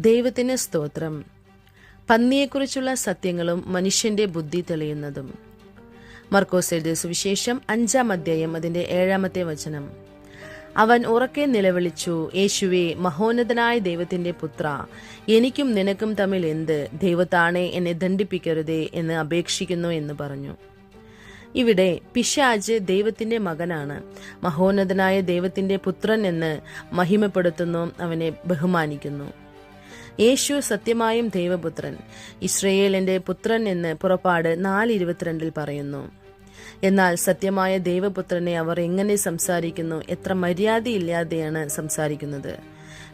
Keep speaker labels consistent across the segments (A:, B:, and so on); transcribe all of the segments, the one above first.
A: ദൈവത്തിന് സ്തോത്രം. പന്നിയെക്കുറിച്ചുള്ള സത്യങ്ങളും മനുഷ്യന്റെ ബുദ്ധി തെളിയുന്നതും. മർക്കോസ് എഴുതിയ സുവിശേഷം 5-ാം അധ്യായം അതിന്റെ 7-ാമത്തെ വചനം. അവൻ ഉറക്കെ നിലവിളിച്ചു, യേശുവേ, മഹോന്നതനായ ദൈവത്തിന്റെ പുത്ര, എനിക്കും നിനക്കും തമ്മിൽ എന്ത്? ദൈവത്താണെ എന്നെ ദണ്ഡിപ്പിക്കരുതേ എന്ന് അപേക്ഷിക്കുന്നു എന്ന് പറഞ്ഞു. ഇവിടെ പിശാച് ദൈവത്തിന്റെ മകനാണ്, മഹോന്നതനായ ദൈവത്തിന്റെ പുത്രൻ എന്ന് മഹിമപ്പെടുത്തുന്നു, അവനെ ബഹുമാനിക്കുന്നു. യേശു സത്യമായും ദൈവപുത്രൻ, ഇസ്രയേലിന്റെ പുത്രൻ എന്ന് പുറപ്പാട് 4:22 പറയുന്നു. എന്നാൽ സത്യമായ ദൈവപുത്രനെ അവർ എങ്ങനെ സംസാരിക്കുന്നു? എത്ര മര്യാദയില്ലാതെയാണ് സംസാരിക്കുന്നത്.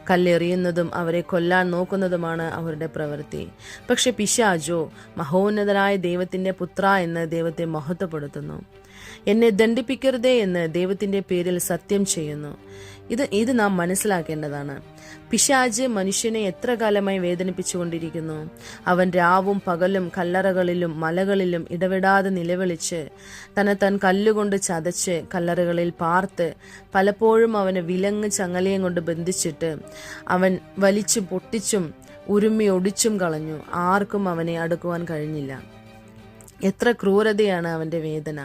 A: കല്ലെറിയുന്നതും അവരെ കൊല്ലാൻ നോക്കുന്നതുമാണ് അവരുടെ പ്രവൃത്തി. പക്ഷെ പിശാചോ മഹോന്നതനായ ദൈവത്തിന്റെ പുത്ര എന്ന് ദൈവത്തെ മഹത്വപ്പെടുത്തുന്നു. എന്നെ ദണ്ഡിപ്പിക്കരുതേ എന്ന് ദൈവത്തിന്റെ പേരിൽ സത്യം ചെയ്യുന്നു. ഇത് നാം മനസ്സിലാക്കേണ്ടതാണ്. പിശാച് മനുഷ്യനെ എത്ര കാലമായി വേദനിപ്പിച്ചുകൊണ്ടിരിക്കുന്നു. അവൻ രാവും പകലും കല്ലറകളിലും മലകളിലും ഇടവിടാതെ നിലവിളിച്ച് താൻ കല്ലുകൊണ്ട് ചതച്ച് കല്ലറകളിൽ പാർത്ത് പലപ്പോഴും അവന് വിലങ്ങ് ചങ്ങലയും കൊണ്ട് ബന്ധിച്ചിട്ട് അവൻ വലിച്ചു പൊട്ടിച്ചും ഉരുമ്മി ഒടിച്ചും കളഞ്ഞു. ആർക്കും അവനെ അടുക്കുവാൻ കഴിഞ്ഞില്ല. എത്ര ക്രൂരതയാണ് അവന്റെ വേദന!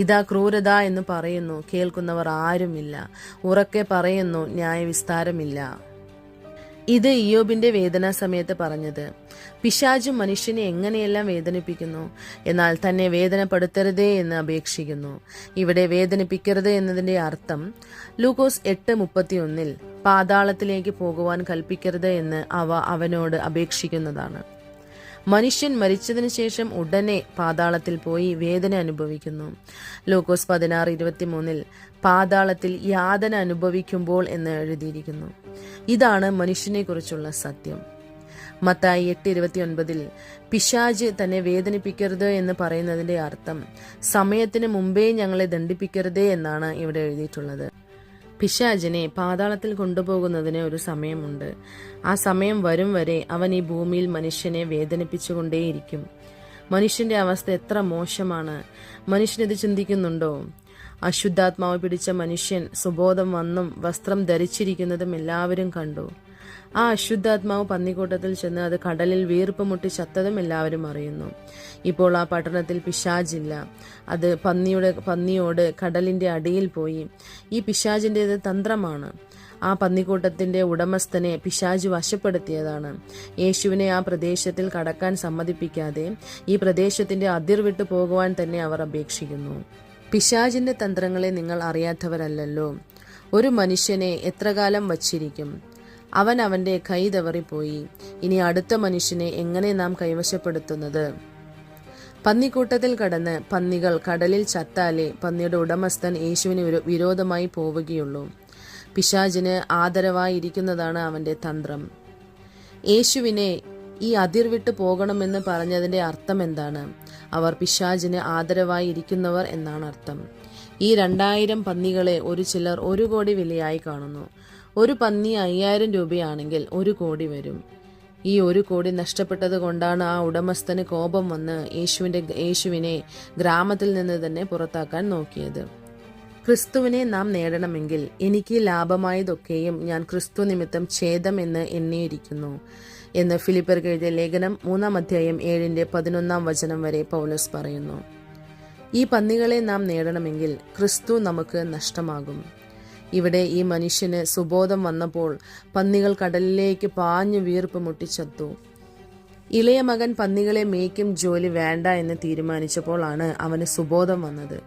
A: ഇതാ ക്രൂരത എന്ന് പറയുന്നു, കേൾക്കുന്നവർ ആരുമില്ല. ഉറക്കെ പറയുന്നു, ന്യായവിസ്താരമില്ല. ഇത് ഇയ്യോബിന്റെ വേദനാ സമയത്ത് പറഞ്ഞത്. പിശാചും മനുഷ്യനെ എങ്ങനെയെല്ലാം വേദനിപ്പിക്കുന്നു, എന്നാൽ തന്നെ വേദനപ്പെടുത്തരുതേ എന്ന് അപേക്ഷിക്കുന്നു. ഇവിടെ വേദനിപ്പിക്കരുത് എന്നതിന്റെ അർത്ഥം ലൂക്കോസ് 8:31 പാതാളത്തിലേക്ക് പോകുവാൻ കൽപ്പിക്കരുത് എന്ന് അവനോട് അപേക്ഷിക്കുന്നതാണ്. മനുഷ്യൻ മരിച്ചതിനു ശേഷം ഉടനെ പാതാളത്തിൽ പോയി വേദന അനുഭവിക്കുന്നു. ലൂക്കോസ് 16:23 പാതാളത്തിൽ യാതന അനുഭവിക്കുമ്പോൾ എന്ന് എഴുതിയിരിക്കുന്നു. ഇതാണ് മനുഷ്യനെ കുറിച്ചുള്ള സത്യം. മത്തായി 8:29 പിശാച് തന്നെ വേദനിപ്പിക്കരുത് എന്ന് പറയുന്നതിന്റെ അർത്ഥം സമയത്തിന് മുമ്പേ ഞങ്ങളെ ദണ്ഡിപ്പിക്കരുതേ എന്നാണ് ഇവിടെ എഴുതിയിട്ടുള്ളത്. പിശാചിനെ പാതാളത്തിൽ കൊണ്ടുപോകുന്നതിന് ഒരു സമയമുണ്ട്. ആ സമയം വരും വരെ അവൻ ഈ ഭൂമിയിൽ മനുഷ്യനെ വേദനിപ്പിച്ചുകൊണ്ടേയിരിക്കും. മനുഷ്യന്റെ അവസ്ഥ എത്ര മോശമാണ്! മനുഷ്യനിത് ചിന്തിക്കുന്നുണ്ടോ? അശുദ്ധാത്മാവ് പിടിച്ച മനുഷ്യൻ സുബോധം വന്നും വസ്ത്രം ധരിച്ചിരിക്കുന്നതും എല്ലാവരും കണ്ടു. ആ അശുദ്ധാത്മാവ് പന്നിക്കൂട്ടത്തിൽ ചെന്ന് അത് കടലിൽ വീർപ്പ് മുട്ടി ചത്തതും എല്ലാവരും അറിയുന്നു. ഇപ്പോൾ ആ പട്ടണത്തിൽ പിശാചില്ല. അത് പന്നിയോട് കടലിന്റെ അടിയിൽ പോയി. ഈ പിശാചിൻ്റെത് തന്ത്രമാണ്. ആ പന്നിക്കൂട്ടത്തിന്റെ ഉടമസ്ഥനെ പിശാച് വശപ്പെടുത്തിയതാണ്. യേശുവിനെ ആ പ്രദേശത്തിൽ കടക്കാൻ സമ്മതിപ്പിക്കാതെ ഈ പ്രദേശത്തിന്റെ അതിർ വിട്ടു പോകുവാൻ തന്നെ അവർ അപേക്ഷിക്കുന്നു. പിശാചിന്റെ തന്ത്രങ്ങളെ നിങ്ങൾ അറിയാത്തവരല്ലല്ലോ. ഒരു മനുഷ്യനെ എത്രകാലം വച്ചിരിക്കും? അവൻ അവന്റെ കൈ തവറിപ്പോയി. ഇനി അടുത്ത മനുഷ്യനെ എങ്ങനെ നാം കൈവശപ്പെടുത്തുന്നത്? പന്നിക്കൂട്ടത്തിൽ കടന്ന് പന്നികൾ കടലിൽ ചത്താലേ പന്നിയുടെ ഉടമസ്ഥൻ യേശുവിന് വിരോധമായി പോവുകയുള്ളൂ. പിശാചിന് ആദരവായിരിക്കുന്നതാണ് അവന്റെ തന്ത്രം. യേശുവിനെ ഈ അതിർ വിട്ടു പോകണമെന്ന് പറഞ്ഞതിന്റെ അർത്ഥം എന്താണ്? അവർ പിശാചിന് ആദരവായി ഇരിക്കുന്നവർ എന്നാണ് അർത്ഥം. ഈ 2000 പന്നികളെ ചിലർ 1 കോടി വിലയായി കാണുന്നു. ഒരു പന്നി 5000 രൂപയാണെങ്കിൽ 1 കോടി വരും. ഈ 1 കോടി നഷ്ടപ്പെട്ടത് കൊണ്ടാണ് ആ ഉടമസ്ഥന് കോപം വന്ന് യേശുവിനെ ഗ്രാമത്തിൽ നിന്ന് തന്നെ പുറത്താക്കാൻ നോക്കിയത്. ക്രിസ്തുവിനെ നാം നേടണമെങ്കിൽ എനിക്ക് ലാഭമായതൊക്കെയും ഞാൻ ക്രിസ്തു നിമിത്തം ഛേദം എന്ന് എണ്ണിയിരിക്കുന്നു എന്ന് ഫിലിപ്പർക്ക് എഴുതിയ ലേഖനം 3-ാം അധ്യായം 7-11 വചനം വരെ പൗലോസ് പറയുന്നു. ഈ പന്നികളെ നാം നേടണമെങ്കിൽ ക്രിസ്തു നമുക്ക് നഷ്ടമാകും. ഇവിടെ ഈ മനുഷ്യന് സുബോധം വന്നപ്പോൾ പന്നികൾ കടലിലേക്ക് പാഞ്ഞു വീർപ്പ് മുട്ടിച്ചത്തു. ഇളയ മകൻ പന്നികളെ മേയ്ക്കും ജോലി വേണ്ട എന്ന് തീരുമാനിച്ചപ്പോൾ ആണ് അവന് സുബോധം വന്നത്.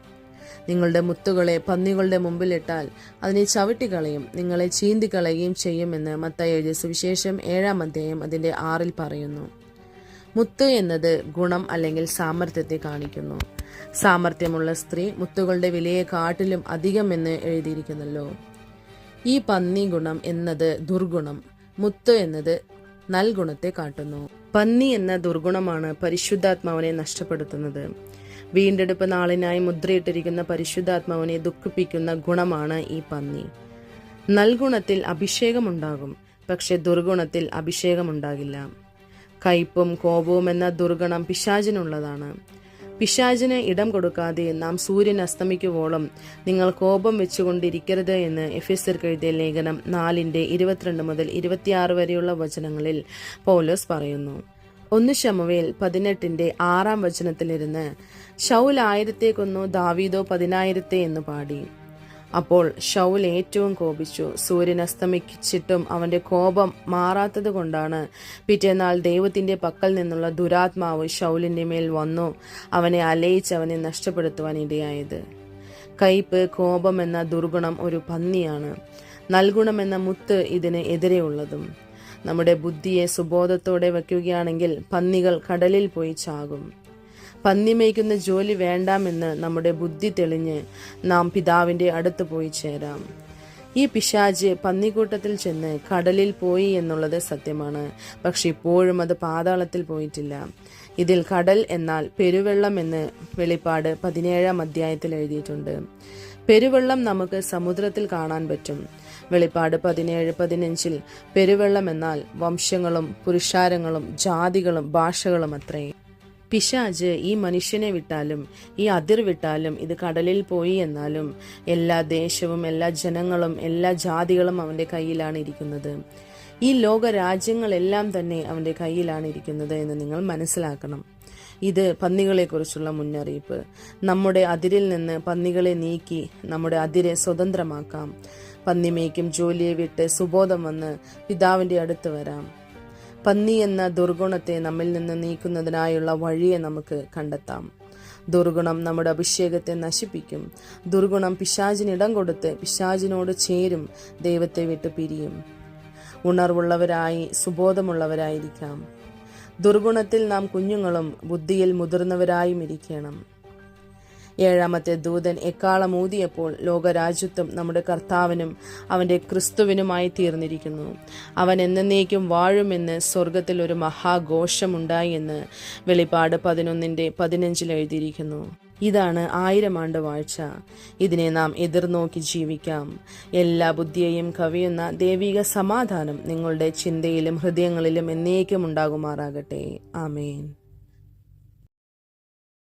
A: നിങ്ങളുടെ മുത്തുകളെ പന്നികളുടെ മുമ്പിലിട്ടാൽ അതിനെ ചവിട്ടിക്കളയും, നിങ്ങളെ ചീന്തിക്കളയുകയും ചെയ്യുമെന്ന് മത്തായി എഴുതിയ സുവിശേഷം 7-ാം അധ്യായം അതിന്റെ 6 പറയുന്നു. മുത്ത് എന്നത് ഗുണം അല്ലെങ്കിൽ സാമർത്ഥ്യത്തെ കാണിക്കുന്നു. സാമർത്ഥ്യമുള്ള സ്ത്രീ മുത്തുകളുടെ വിലയെ കാട്ടിലും അധികം എന്ന് എഴുതിയിരിക്കുന്നല്ലോ. ഈ പന്നി ഗുണം എന്നത് ദുർഗുണം, മുത്ത് എന്നത് നൽഗുണത്തെ കാട്ടുന്നു. പന്നി എന്ന ദുർഗുണമാണ് പരിശുദ്ധാത്മാവിനെ നഷ്ടപ്പെടുത്തുന്നത്. വീണ്ടെടുപ്പ് നാളിനായി മുദ്രയിട്ടിരിക്കുന്ന പരിശുദ്ധാത്മാവിനെ ദുഃഖിപ്പിക്കുന്ന ഗുണമാണ് ഈ പന്നി. നൽഗുണത്തിൽ അഭിഷേകമുണ്ടാകും, പക്ഷെ ദുർഗുണത്തിൽ അഭിഷേകമുണ്ടാകില്ല. കയ്പും കോപവും എന്ന ദുർഗുണം പിശാചിനുള്ളതാണ്. പിശാചിന് ഇടം കൊടുക്കാതെ നാം സൂര്യൻ അസ്തമിക്കുവോളം നിങ്ങൾ കോപം വെച്ചുകൊണ്ടിരിക്കരുത് എന്ന് എഫെസ്യർക്ക് എഴുതിയ ലേഖനം 4:22 മുതൽ 26 വരെയുള്ള വചനങ്ങളിൽ പൗലോസ് പറയുന്നു. 1 ശമൂവേൽ 18:6 ശൗൽ 1000 കൊന്നു, ദാവീദോ 10,000 എന്ന് പാടി. അപ്പോൾ ശൗൽ ഏറ്റവും കോപിച്ചു. സൂര്യൻ അസ്തമിച്ചിട്ടും അവന്റെ കോപം മാറാത്തത് കൊണ്ടാണ് പിറ്റേന്നാൾ ദൈവത്തിന്റെ പക്കൽ നിന്നുള്ള ദുരാത്മാവ് ശൗലിന്റെ മേൽ വന്നു അവനെ അലയിച്ച് അവനെ നഷ്ടപ്പെടുത്തുവാൻ ഇടയായത്. കയ്പ്, കോപം എന്ന ദുർഗുണം ഒരു പന്നിയാണ്. നൽഗുണമെന്ന മുത്ത് ഇതിന് എതിരെയുള്ളതും. നമ്മുടെ ബുദ്ധിയെ സുബോധത്തോടെ വയ്ക്കുകയാണെങ്കിൽ പന്നികൾ കടലിൽ പോയി ചാകും. പന്നി മേയ്ക്കുന്ന ജോലി വേണ്ടാമെന്ന് നമ്മുടെ ബുദ്ധി തെളിഞ്ഞ് നാം പിതാവിന്റെ അടുത്ത് പോയി ചേരാം. ഈ പിശാച് പന്നിക്കൂട്ടത്തിൽ ചെന്ന് കടലിൽ പോയി എന്നുള്ളത് സത്യമാണ്. പക്ഷെ ഇപ്പോഴും അത് പാതാളത്തിൽ പോയിട്ടില്ല. ഇതിൽ കടൽ എന്നാൽ പെരുവെള്ളം എന്ന് വെളിപ്പാട് 17 എഴുതിയിട്ടുണ്ട്. പെരുവെള്ളം നമുക്ക് സമുദ്രത്തിൽ കാണാൻ പറ്റും. വെളിപ്പാട് 17:15 പെരുവെള്ളം എന്നാൽ വംശങ്ങളും പുരുഷാരങ്ങളും ജാതികളും ഭാഷകളും അത്രേ. പിശാച് ഈ മനുഷ്യനെ വിട്ടാലും ഈ അതിർ വിട്ടാലും ഇത് കടലിൽ പോയി എന്നാലും എല്ലാ ദേശവും എല്ലാ ജനങ്ങളും എല്ലാ ജാതികളും അവന്റെ കയ്യിലാണ് ഇരിക്കുന്നത്. ഈ ലോക രാജ്യങ്ങളെല്ലാം തന്നെ അവന്റെ കയ്യിലാണ് ഇരിക്കുന്നത് എന്ന് നിങ്ങൾ മനസ്സിലാക്കണം. ഇത് പന്നികളെക്കുറിച്ചുള്ള മുന്നറിയിപ്പ്. നമ്മുടെ അതിരിൽ നിന്ന് പന്നികളെ നീക്കി നമ്മുടെ അതിരെ സ്വതന്ത്രമാക്കാം. പന്നിമേയ്ക്കും ജോലിയെ വിട്ട് സുബോധം വന്ന് പിതാവിന്റെ അടുത്ത് വരാം. പന്നി എന്ന ദുർഗുണത്തെ നമ്മിൽ നിന്ന് നീക്കുന്നതിനായുള്ള വഴിയെ നമുക്ക് കണ്ടെത്താം. ദുർഗുണം നമ്മുടെ അഭിഷേകത്തെ നശിപ്പിക്കും. ദുർഗുണം പിശാചിനിടം കൊടുത്ത് പിശാചിനോട് ചേരും, ദൈവത്തെ വിട്ട് പിരിയും. ഉണർവുള്ളവരായി സുബോധമുള്ളവരായിരിക്കാം. ദുർഗുണത്തിൽ നാം കുഞ്ഞുങ്ങളും ബുദ്ധിയിൽ മുതിർന്നവരായും ഇരിക്കണം. 7ാമത്തെ ദൂതൻ എക്കാളം ഊതിയപ്പോൾ ലോകരാജ്യത്വം നമ്മുടെ കർത്താവിനും അവന്റെ ക്രിസ്തുവിനുമായി തീർന്നിരിക്കുന്നു. അവൻ എന്നേക്കും വാഴുമെന്ന് സ്വർഗത്തിൽ ഒരു മഹാഘോഷമുണ്ടായി എന്ന് വെളിപ്പാട് 11:15 എഴുതിയിരിക്കുന്നു. ഇതാണ് 1000 ആണ്ട് വാഴ്ച. ഇതിനെ നാം എതിർനോക്കി ജീവിക്കാം. എല്ലാ ബുദ്ധിയെയും കവിയുന്ന ദൈവിക സമാധാനം നിങ്ങളുടെ ചിന്തയിലും ഹൃദയങ്ങളിലും എന്നേക്കും ഉണ്ടാകുമാറാകട്ടെ. ആമേൻ.